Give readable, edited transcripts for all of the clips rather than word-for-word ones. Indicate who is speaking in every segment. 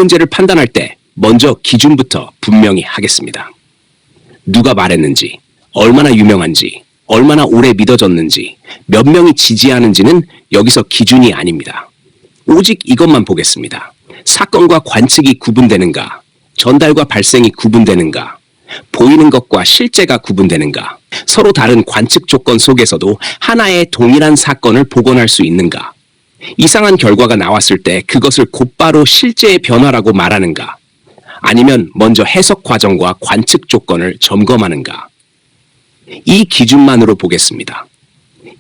Speaker 1: 문제를 판단할 때 먼저 기준부터 분명히 하겠습니다. 누가 말했는지, 얼마나 유명한지, 얼마나 오래 믿어졌는지, 몇 명이 지지하는지는 여기서 기준이 아닙니다. 오직 이것만 보겠습니다. 사건과 관측이 구분되는가, 전달과 발생이 구분되는가, 보이는 것과 실제가 구분되는가, 서로 다른 관측 조건 속에서도 하나의 동일한 사건을 복원할 수 있는가, 이상한 결과가 나왔을 때 그것을 곧바로 실제의 변화라고 말하는가, 아니면 먼저 해석 과정과 관측 조건을 점검하는가. 이 기준만으로 보겠습니다.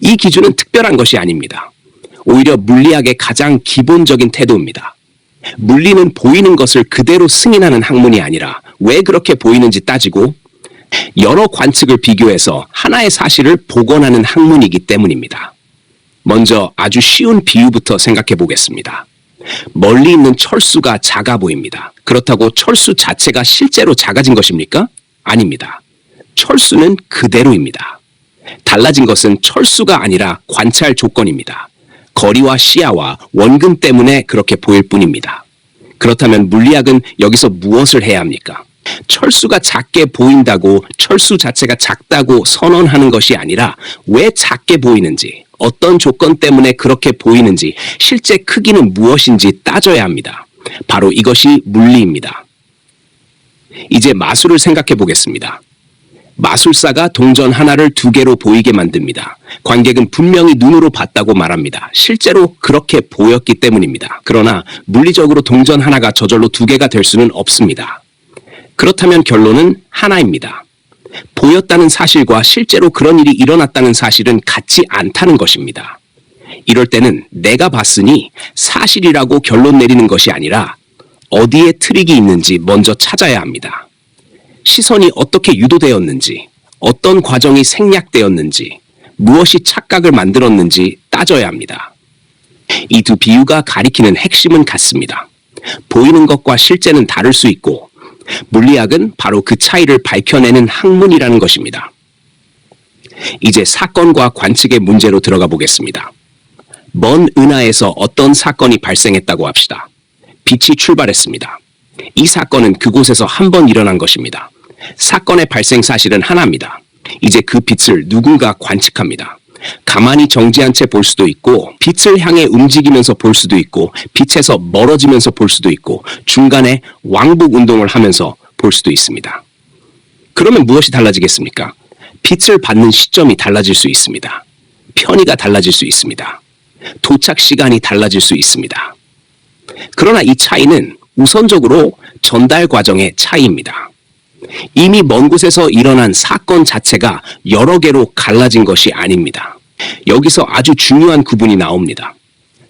Speaker 1: 이 기준은 특별한 것이 아닙니다. 오히려 물리학의 가장 기본적인 태도입니다. 물리는 보이는 것을 그대로 승인하는 학문이 아니라 왜 그렇게 보이는지 따지고 여러 관측을 비교해서 하나의 사실을 복원하는 학문이기 때문입니다. 먼저 아주 쉬운 비유부터 생각해 보겠습니다. 멀리 있는 철수가 작아 보입니다. 그렇다고 철수 자체가 실제로 작아진 것입니까? 아닙니다. 철수는 그대로입니다. 달라진 것은 철수가 아니라 관찰 조건입니다. 거리와 시야와 원근 때문에 그렇게 보일 뿐입니다. 그렇다면 물리학은 여기서 무엇을 해야 합니까? 철수가 작게 보인다고 철수 자체가 작다고 선언하는 것이 아니라 왜 작게 보이는지, 어떤 조건 때문에 그렇게 보이는지, 실제 크기는 무엇인지 따져야 합니다. 바로 이것이 물리입니다. 이제 마술을 생각해 보겠습니다. 마술사가 동전 하나를 두 개로 보이게 만듭니다. 관객은 분명히 눈으로 봤다고 말합니다. 실제로 그렇게 보였기 때문입니다. 그러나 물리적으로 동전 하나가 저절로 두 개가 될 수는 없습니다. 그렇다면 결론은 하나입니다. 보였다는 사실과 실제로 그런 일이 일어났다는 사실은 같지 않다는 것입니다. 이럴 때는 내가 봤으니 사실이라고 결론 내리는 것이 아니라 어디에 트릭이 있는지 먼저 찾아야 합니다. 시선이 어떻게 유도되었는지, 어떤 과정이 생략되었는지, 무엇이 착각을 만들었는지 따져야 합니다. 이 두 비유가 가리키는 핵심은 같습니다. 보이는 것과 실제는 다를 수 있고 물리학은 바로 그 차이를 밝혀내는 학문이라는 것입니다. 이제 사건과 관측의 문제로 들어가 보겠습니다. 먼 은하에서 어떤 사건이 발생했다고 합시다. 빛이 출발했습니다. 이 사건은 그곳에서 한 번 일어난 것입니다. 사건의 발생 사실은 하나입니다. 이제 그 빛을 누군가 관측합니다. 가만히 정지한 채 볼 수도 있고, 빛을 향해 움직이면서 볼 수도 있고, 빛에서 멀어지면서 볼 수도 있고, 중간에 왕복 운동을 하면서 볼 수도 있습니다. 그러면 무엇이 달라지겠습니까? 빛을 받는 시점이 달라질 수 있습니다. 편의가 달라질 수 있습니다. 도착 시간이 달라질 수 있습니다. 그러나 이 차이는 우선적으로 전달 과정의 차이입니다. 이미 먼 곳에서 일어난 사건 자체가 여러 개로 갈라진 것이 아닙니다. 여기서 아주 중요한 구분이 나옵니다.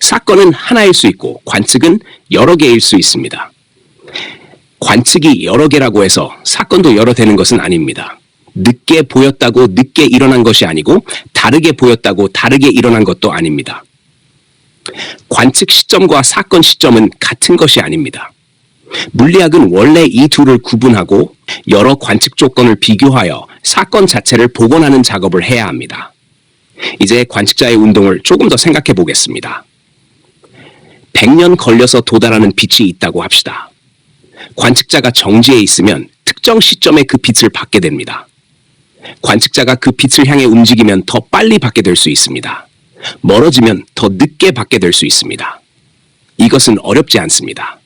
Speaker 1: 사건은 하나일 수 있고 관측은 여러 개일 수 있습니다. 관측이 여러 개라고 해서 사건도 여러 되는 것은 아닙니다. 늦게 보였다고 늦게 일어난 것이 아니고 다르게 보였다고 다르게 일어난 것도 아닙니다. 관측 시점과 사건 시점은 같은 것이 아닙니다. 물리학은 원래 이 둘을 구분하고 여러 관측 조건을 비교하여 사건 자체를 복원하는 작업을 해야 합니다. 이제 관측자의 운동을 조금 더 생각해 보겠습니다. 100년 걸려서 도달하는 빛이 있다고 합시다. 관측자가 정지해 있으면 특정 시점에 그 빛을 받게 됩니다. 관측자가 그 빛을 향해 움직이면 더 빨리 받게 될 수 있습니다. 멀어지면 더 늦게 받게 될 수 있습니다. 이것은 어렵지 않습니다.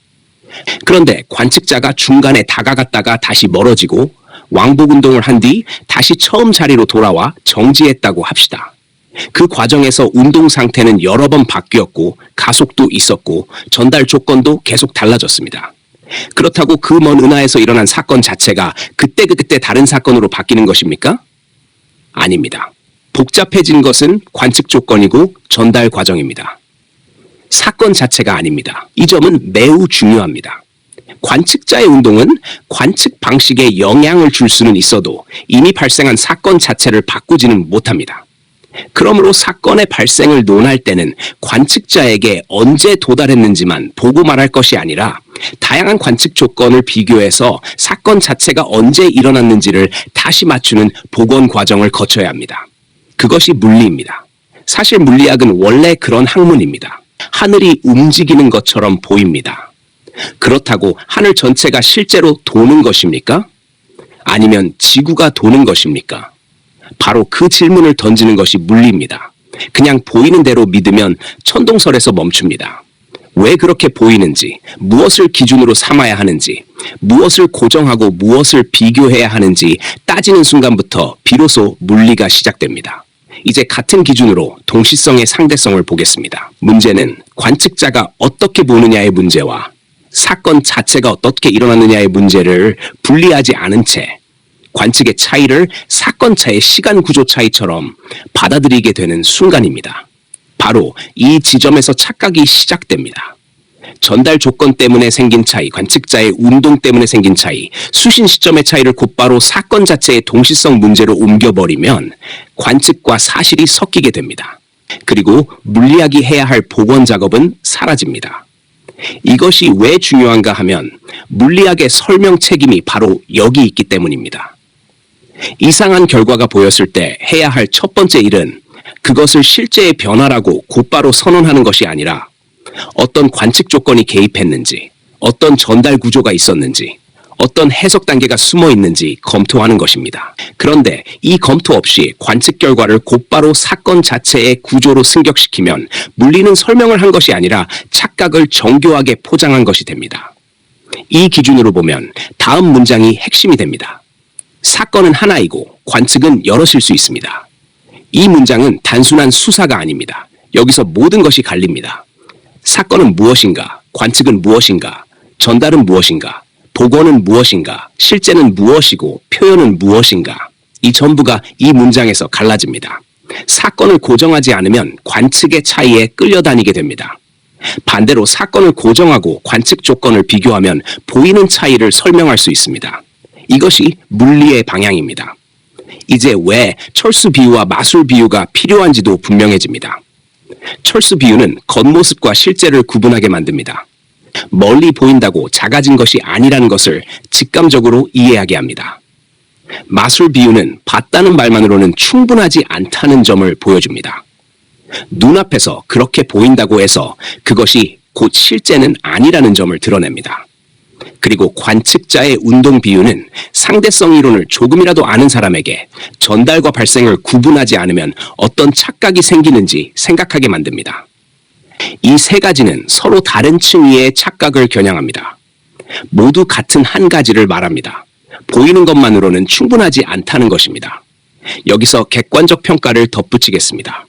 Speaker 1: 그런데 관측자가 중간에 다가갔다가 다시 멀어지고 왕복 운동을 한 뒤 다시 처음 자리로 돌아와 정지했다고 합시다. 그 과정에서 운동 상태는 여러 번 바뀌었고 가속도 있었고 전달 조건도 계속 달라졌습니다. 그렇다고 그 먼 은하에서 일어난 사건 자체가 그때 다른 사건으로 바뀌는 것입니까? 아닙니다. 복잡해진 것은 관측 조건이고 전달 과정입니다. 사건 자체가 아닙니다. 이 점은 매우 중요합니다. 관측자의 운동은 관측 방식에 영향을 줄 수는 있어도 이미 발생한 사건 자체를 바꾸지는 못합니다. 그러므로 사건의 발생을 논할 때는 관측자에게 언제 도달했는지만 보고 말할 것이 아니라 다양한 관측 조건을 비교해서 사건 자체가 언제 일어났는지를 다시 맞추는 복원 과정을 거쳐야 합니다. 그것이 물리입니다. 사실 물리학은 원래 그런 학문입니다. 하늘이 움직이는 것처럼 보입니다. 그렇다고 하늘 전체가 실제로 도는 것입니까? 아니면 지구가 도는 것입니까? 바로 그 질문을 던지는 것이 물리입니다. 그냥 보이는 대로 믿으면 천동설에서 멈춥니다. 왜 그렇게 보이는지, 무엇을 기준으로 삼아야 하는지, 무엇을 고정하고 무엇을 비교해야 하는지 따지는 순간부터 비로소 물리가 시작됩니다. 이제 같은 기준으로 동시성의 상대성을 보겠습니다. 문제는 관측자가 어떻게 보느냐의 문제와 사건 자체가 어떻게 일어나느냐의 문제를 분리하지 않은 채 관측의 차이를 사건차의 시간 구조 차이처럼 받아들이게 되는 순간입니다. 바로 이 지점에서 착각이 시작됩니다. 전달 조건 때문에 생긴 차이, 관측자의 운동 때문에 생긴 차이, 수신 시점의 차이를 곧바로 사건 자체의 동시성 문제로 옮겨버리면 관측과 사실이 섞이게 됩니다. 그리고 물리학이 해야 할 복원 작업은 사라집니다. 이것이 왜 중요한가 하면 물리학의 설명 책임이 바로 여기 있기 때문입니다. 이상한 결과가 보였을 때 해야 할 첫 번째 일은 그것을 실제의 변화라고 곧바로 선언하는 것이 아니라 어떤 관측 조건이 개입했는지, 어떤 전달 구조가 있었는지, 어떤 해석 단계가 숨어 있는지 검토하는 것입니다. 그런데 이 검토 없이 관측 결과를 곧바로 사건 자체의 구조로 승격시키면 물리는 설명을 한 것이 아니라 착각을 정교하게 포장한 것이 됩니다. 이 기준으로 보면 다음 문장이 핵심이 됩니다. 사건은 하나이고 관측은 여럿일 수 있습니다. 이 문장은 단순한 수사가 아닙니다. 여기서 모든 것이 갈립니다. 사건은 무엇인가? 관측은 무엇인가? 전달은 무엇인가? 복원은 무엇인가? 실제는 무엇이고 표현은 무엇인가? 이 전부가 이 문장에서 갈라집니다. 사건을 고정하지 않으면 관측의 차이에 끌려다니게 됩니다. 반대로 사건을 고정하고 관측 조건을 비교하면 보이는 차이를 설명할 수 있습니다. 이것이 물리의 방향입니다. 이제 왜 철수 비유와 마술 비유가 필요한지도 분명해집니다. 철수 비유는 겉모습과 실제를 구분하게 만듭니다. 멀리 보인다고 작아진 것이 아니라는 것을 직감적으로 이해하게 합니다. 마술 비유는 봤다는 말만으로는 충분하지 않다는 점을 보여줍니다. 눈앞에서 그렇게 보인다고 해서 그것이 곧 실제는 아니라는 점을 드러냅니다. 그리고 관측자의 운동 비유는 상대성 이론을 조금이라도 아는 사람에게 전달과 발생을 구분하지 않으면 어떤 착각이 생기는지 생각하게 만듭니다. 이 세 가지는 서로 다른 층위의 착각을 겨냥합니다. 모두 같은 한 가지를 말합니다. 보이는 것만으로는 충분하지 않다는 것입니다. 여기서 객관적 평가를 덧붙이겠습니다.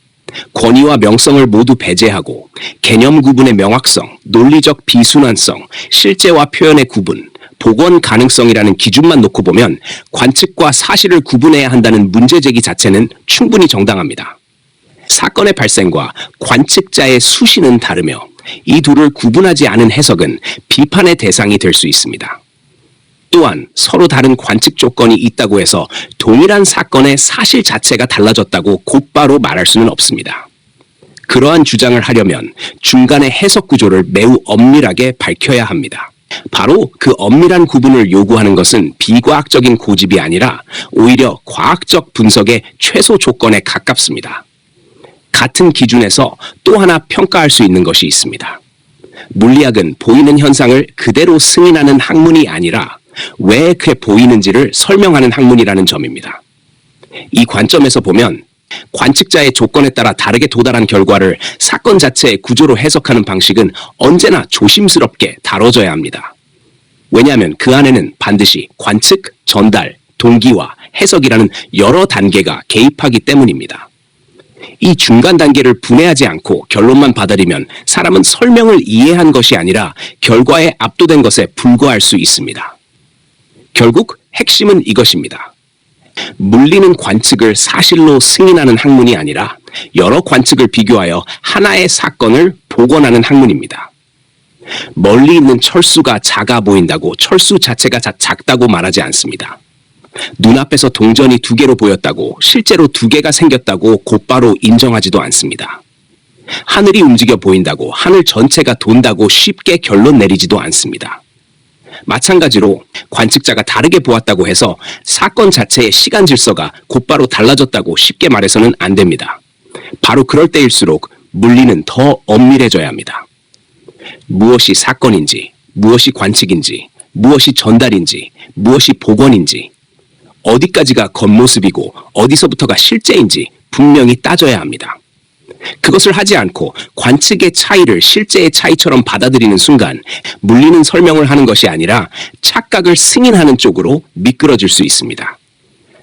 Speaker 1: 권위와 명성을 모두 배제하고 개념 구분의 명확성, 논리적 비순환성, 실제와 표현의 구분, 복원 가능성이라는 기준만 놓고 보면 관측과 사실을 구분해야 한다는 문제제기 자체는 충분히 정당합니다. 사건의 발생과 관측자의 수신은 다르며 이 둘을 구분하지 않은 해석은 비판의 대상이 될 수 있습니다. 또한 서로 다른 관측 조건이 있다고 해서 동일한 사건의 사실 자체가 달라졌다고 곧바로 말할 수는 없습니다. 그러한 주장을 하려면 중간의 해석 구조를 매우 엄밀하게 밝혀야 합니다. 바로 그 엄밀한 구분을 요구하는 것은 비과학적인 고집이 아니라 오히려 과학적 분석의 최소 조건에 가깝습니다. 같은 기준에서 또 하나 평가할 수 있는 것이 있습니다. 물리학은 보이는 현상을 그대로 승인하는 학문이 아니라 왜 그게 보이는지를 설명하는 학문이라는 점입니다. 이 관점에서 보면 관측자의 조건에 따라 다르게 도달한 결과를 사건 자체의 구조로 해석하는 방식은 언제나 조심스럽게 다뤄져야 합니다. 왜냐하면 그 안에는 반드시 관측, 전달, 동기와 해석이라는 여러 단계가 개입하기 때문입니다. 이 중간 단계를 분해하지 않고 결론만 받아들이면 사람은 설명을 이해한 것이 아니라 결과에 압도된 것에 불과할 수 있습니다. 결국 핵심은 이것입니다. 물리는 관측을 사실로 승인하는 학문이 아니라 여러 관측을 비교하여 하나의 사건을 복원하는 학문입니다. 멀리 있는 철수가 작아 보인다고 철수 자체가 작다고 말하지 않습니다. 눈앞에서 동전이 2개로 보였다고 실제로 2개가 생겼다고 곧바로 인정하지도 않습니다. 하늘이 움직여 보인다고 하늘 전체가 돈다고 쉽게 결론 내리지도 않습니다. 마찬가지로 관측자가 다르게 보았다고 해서 사건 자체의 시간 질서가 곧바로 달라졌다고 쉽게 말해서는 안 됩니다. 바로 그럴 때일수록 물리는 더 엄밀해져야 합니다. 무엇이 사건인지, 무엇이 관측인지, 무엇이 전달인지, 무엇이 복원인지, 어디까지가 겉모습이고 어디서부터가 실제인지 분명히 따져야 합니다. 그것을 하지 않고 관측의 차이를 실제의 차이처럼 받아들이는 순간 물리는 설명을 하는 것이 아니라 착각을 승인하는 쪽으로 미끄러질 수 있습니다.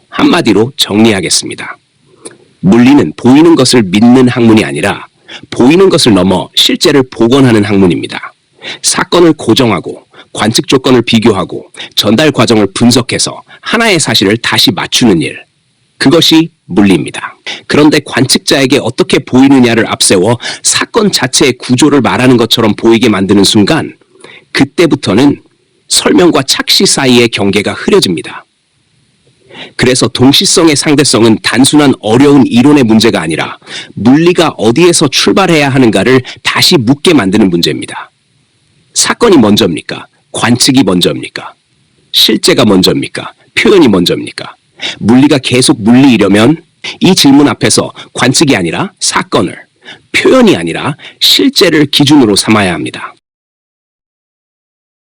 Speaker 1: 한마디로 정리하겠습니다. 물리는 보이는 것을 믿는 학문이 아니라 보이는 것을 넘어 실제를 복원하는 학문입니다. 사건을 고정하고 관측 조건을 비교하고 전달 과정을 분석해서 하나의 사실을 다시 맞추는 일. 그것이 물리입니다. 그런데 관측자에게 어떻게 보이느냐를 앞세워 사건 자체의 구조를 말하는 것처럼 보이게 만드는 순간 그때부터는 설명과 착시 사이의 경계가 흐려집니다. 그래서 동시성의 상대성은 단순한 어려운 이론의 문제가 아니라 물리가 어디에서 출발해야 하는가를 다시 묻게 만드는 문제입니다. 사건이 먼저입니까? 관측이 먼저입니까? 실제가 먼저입니까? 표현이 먼저입니까? 물리가 계속 물리이려면 이 질문 앞에서 관측이 아니라 사건을, 표현이 아니라 실제를 기준으로 삼아야 합니다.